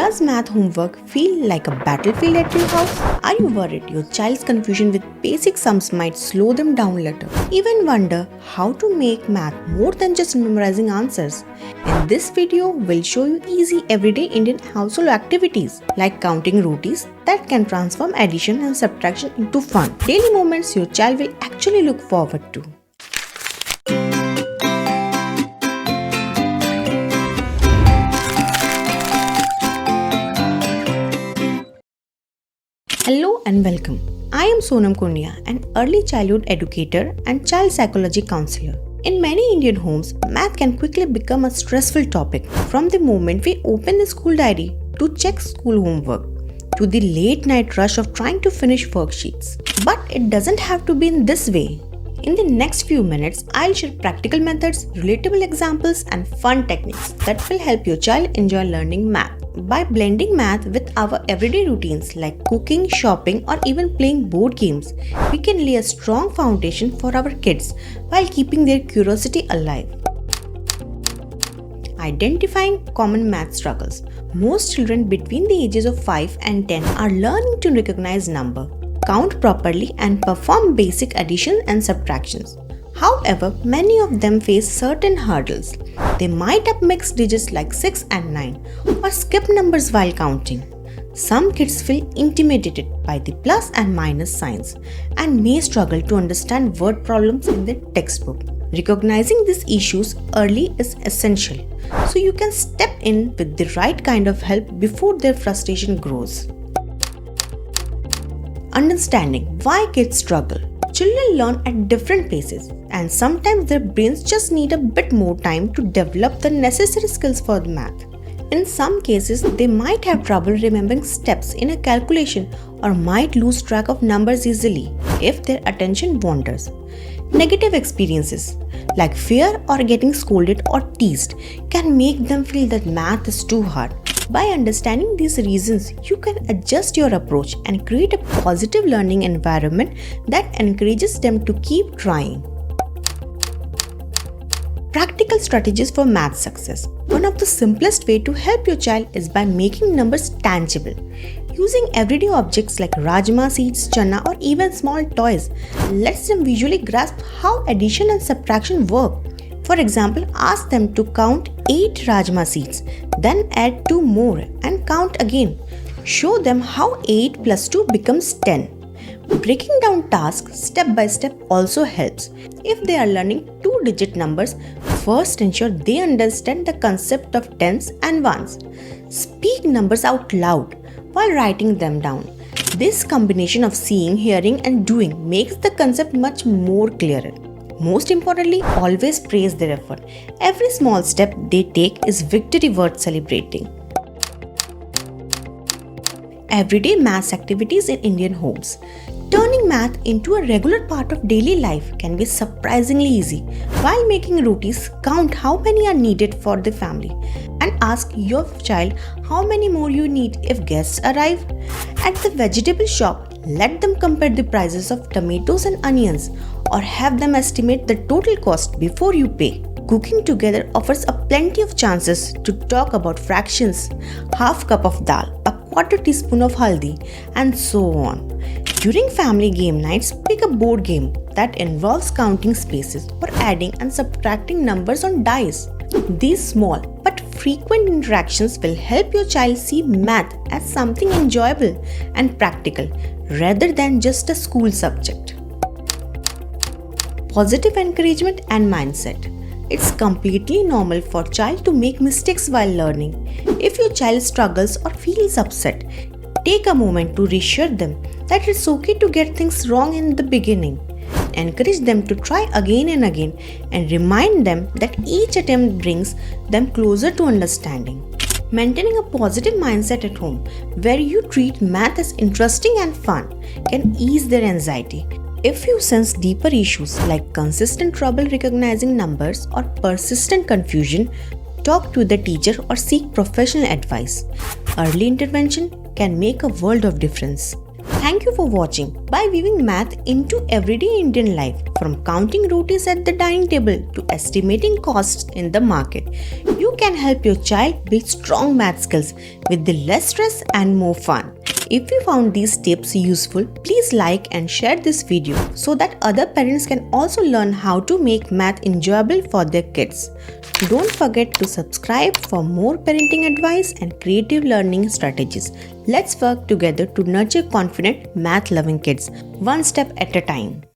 Does math homework feel like a battlefield at your house? Are you worried your child's confusion with basic sums might slow them down later? Even wonder how to make math more than just memorizing answers? In this video, we'll show you easy everyday Indian household activities like counting rotis that can transform addition and subtraction into fun. Daily moments your child will actually look forward to. Hello and welcome. I am Sonam Kundhiya, an early childhood educator and child psychology counselor. In many Indian homes, math can quickly become a stressful topic from the moment we open the school diary to check school homework to the late night rush of trying to finish worksheets. But it doesn't have to be in this way. In the next few minutes, I'll share practical methods, relatable examples, and fun techniques that will help your child enjoy learning math. By blending math with our everyday routines like cooking, shopping, or even playing board games, we can lay a strong foundation for our kids while keeping their curiosity alive. Identifying common math struggles. Most children between the ages of 5 and 10 are learning to recognize numbers, count properly, and perform basic addition and subtractions. However, many of them face certain hurdles. They might have mixed digits like 6 and 9 or skip numbers while counting. Some kids feel intimidated by the plus and minus signs and may struggle to understand word problems in their textbook. Recognizing these issues early is essential so you can step in with the right kind of help before their frustration grows. Understanding why kids struggle. Children learn at different paces and sometimes their brains just need a bit more time to develop the necessary skills for the math. In some cases, they might have trouble remembering steps in a calculation or might lose track of numbers easily if their attention wanders. Negative experiences like fear or getting scolded or teased can make them feel that math is too hard. By understanding these reasons, you can adjust your approach and create a positive learning environment that encourages them to keep trying. Practical strategies for math success. One of the simplest ways to help your child is by making numbers tangible. Using everyday objects like rajma seeds, chana, or even small toys lets them visually grasp how addition and subtraction work. For example, ask them to count 8 rajma seeds, then add 2 more and count again. Show them how 8 plus 2 becomes 10. Breaking down tasks step by step also helps. If they are learning 2-digit numbers, first ensure they understand the concept of tens and ones. Speak numbers out loud while writing them down. This combination of seeing, hearing, and doing makes the concept much more clearer. Most importantly, always praise their effort. Every small step they take is victory worth celebrating. Everyday maths activities in Indian homes. Turning math into a regular part of daily life can be surprisingly easy. While making rotis, count how many are needed for the family and ask your child how many more you need if guests arrive. At the vegetable shop, let them compare the prices of tomatoes and onions or have them estimate the total cost before you pay. Cooking together offers a plenty of chances to talk about fractions, half cup of dal, a quarter teaspoon of haldi, and so on. During family game nights, pick a board game that involves counting spaces or adding and subtracting numbers on dice. These small but frequent interactions will help your child see math as something enjoyable and practical rather than just a school subject. Positive encouragement and mindset. It's completely normal for a child to make mistakes while learning. If your child struggles or feels upset, take a moment to reassure them that it's okay to get things wrong in the beginning. Encourage them to try again and again and remind them that each attempt brings them closer to understanding. Maintaining a positive mindset at home where you treat math as interesting and fun can ease their anxiety. If you sense deeper issues like consistent trouble recognizing numbers or persistent confusion, talk to the teacher or seek professional advice. Early intervention can make a world of difference. Thank you for watching. By weaving math into everyday Indian life, from counting rotis at the dining table to estimating costs in the market, you can help your child build strong math skills with the less stress and more fun. If you found these tips useful, please like and share this video so that other parents can also learn how to make math enjoyable for their kids. Don't forget to subscribe for more parenting advice and creative learning strategies. Let's work together to nurture confident, math-loving kids, one step at a time.